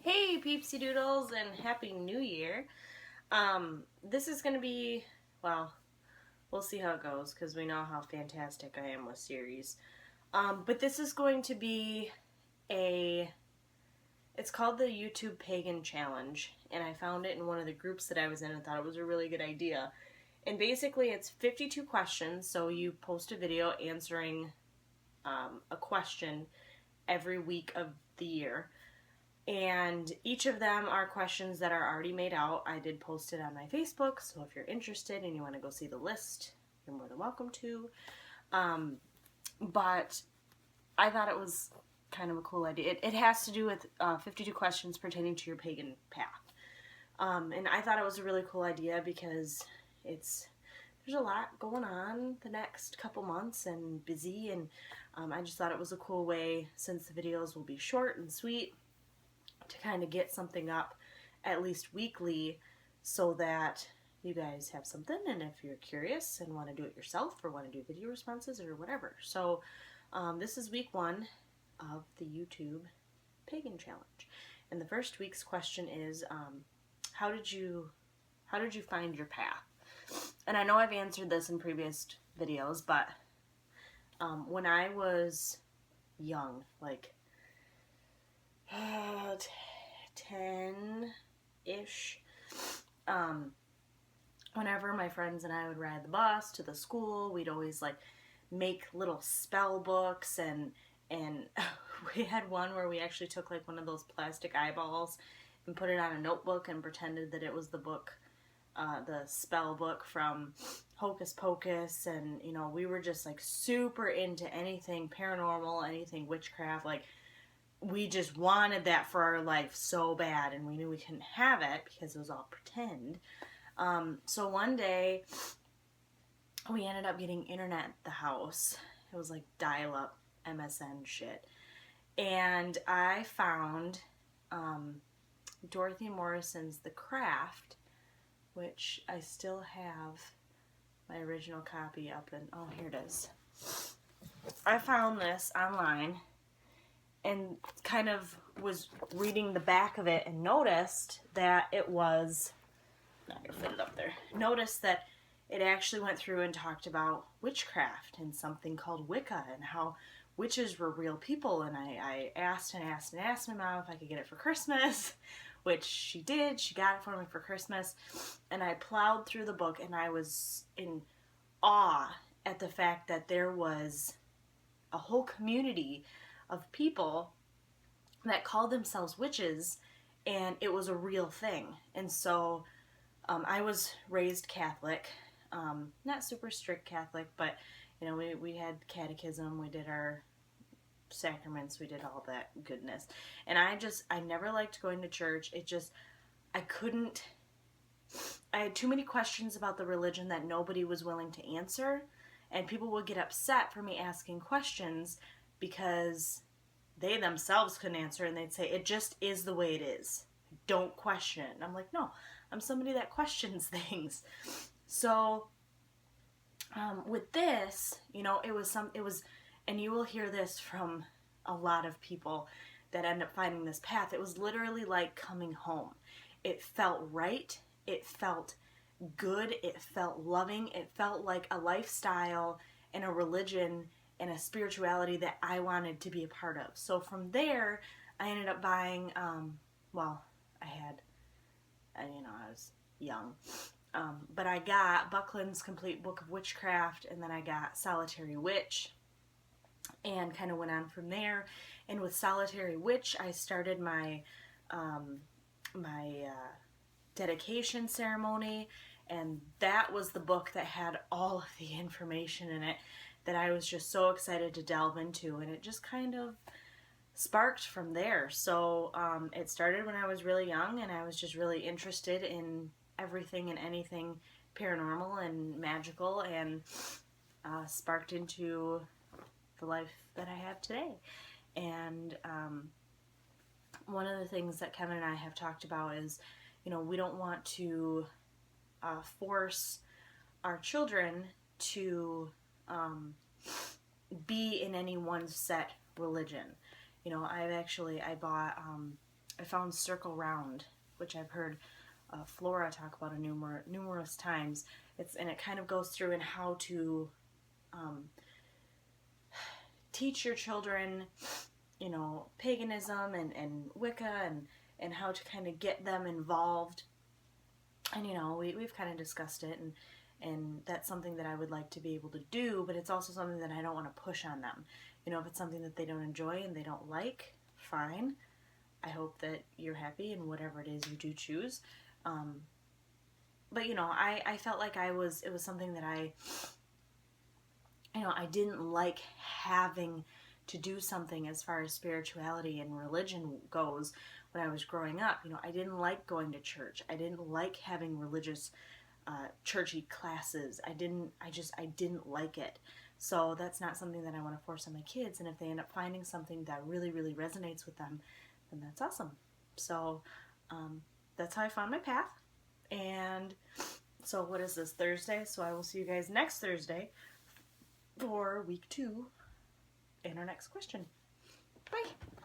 Hey peepsy doodles and happy new year. This is gonna be, well, we'll see how it goes because we know how fantastic I am with series. But this is going to be it's called the YouTube Pagan Challenge, and I found it in one of the groups that I was in and thought it was a really good idea. And basically it's 52 questions, so you post a video answering a question every week of the year. And each of them are questions that are already made out. I did post it on my Facebook, so if you're interested and you want to go see the list, you're more than welcome to. But I thought it was kind of a cool idea. It has to do with 52 questions pertaining to your pagan path. And I thought it was a really cool idea because there's a lot going on the next couple months and busy, and I just thought it was a cool way, since the videos will be short and sweet, to kind of get something up at least weekly so that you guys have something, and if you're curious and want to do it yourself or want to do video responses or whatever. So this is week 1 of the YouTube Pagan Challenge, and the first week's question is how did you find your path? And I know I've answered this in previous videos, but when I was young, like 10-ish, whenever my friends and I would ride the bus to the school, we'd always like make little spell books, and we had one where we actually took like one of those plastic eyeballs and put it on a notebook and pretended that it was the book, the spell book from Hocus Pocus, and you know, we were just like super into anything paranormal, anything witchcraft. Like, we just wanted that for our life so bad, and we knew we couldn't have it because it was all pretend. So one day we ended up getting internet at the house. It was like dial-up MSN shit, and I found Dorothy Morrison's The Craft, which I still have my original copy up in, oh, here it is. I found this online and kind of was reading the back of it and noticed that it was, not gonna fit it up there, noticed that it actually went through and talked about witchcraft and something called Wicca and how witches were real people. And I asked my mom if I could get it for Christmas, which she did. She got it for me for Christmas, and I plowed through the book, and I was in awe at the fact that there was a whole community of people that called themselves witches, and it was a real thing. And so I was raised Catholic, not super strict Catholic, but you know, we had catechism, we did our sacraments, we did all that goodness. And I never liked going to church. I had too many questions about the religion that nobody was willing to answer, and people would get upset for me asking questions because they themselves couldn't answer, and they'd say, it just is the way it is. Don't question it. And I'm like, no, I'm somebody that questions things. So with this, you know, it was, and you will hear this from a lot of people that end up finding this path. It was literally like coming home. It felt right. It felt good. It felt loving. It felt like a lifestyle and a religion and a spirituality that I wanted to be a part of. So from there, I ended up buying, well, I was young, but I got Buckland's Complete Book of Witchcraft, and then I got Solitary Witch, and kind of went on from there. And with Solitary Witch, I started my dedication ceremony, and that was the book that had all of the information in it that I was just so excited to delve into, and it just kind of sparked from there. So it started when I was really young, and I was just really interested in everything and anything paranormal and magical, and sparked into the life that I have today. And one of the things that Kevin and I have talked about is, you know, we don't want to force our children to be in any one set religion. You know, I bought I found circle round, which I've heard Flora talk about numerous times. And it kind of goes through in how to teach your children, you know, paganism and Wicca and how to kind of get them involved. And, you know, we've kind of discussed it, and that's something that I would like to be able to do, but it's also something that I don't want to push on them. You know, if it's something that they don't enjoy and they don't like, fine. I hope that you're happy in whatever it is you do choose. But, you know, I felt like it was something that I didn't like having to do something as far as spirituality and religion goes when I was growing up. You know, I didn't like going to church. I didn't like having religious, churchy classes. I didn't like it. So that's not something that I want to force on my kids. And if they end up finding something that really, really resonates with them, then that's awesome. So that's how I found my path. And so what is this, Thursday? So I will see you guys next Thursday for week 2 and our next question. Bye.